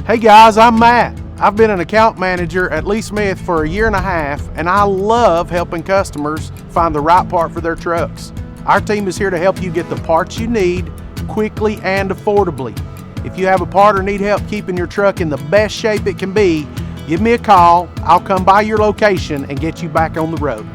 Hey guys, I'm Matt. I've been an account manager at Lee Smith for a year and a half, and I love helping customers find the right part for their trucks. Our team is here to help you get the parts you need quickly and affordably. If you have a part or need help keeping your truck in the best shape it can be, give me a call. I'll come by your location and get you back on the road.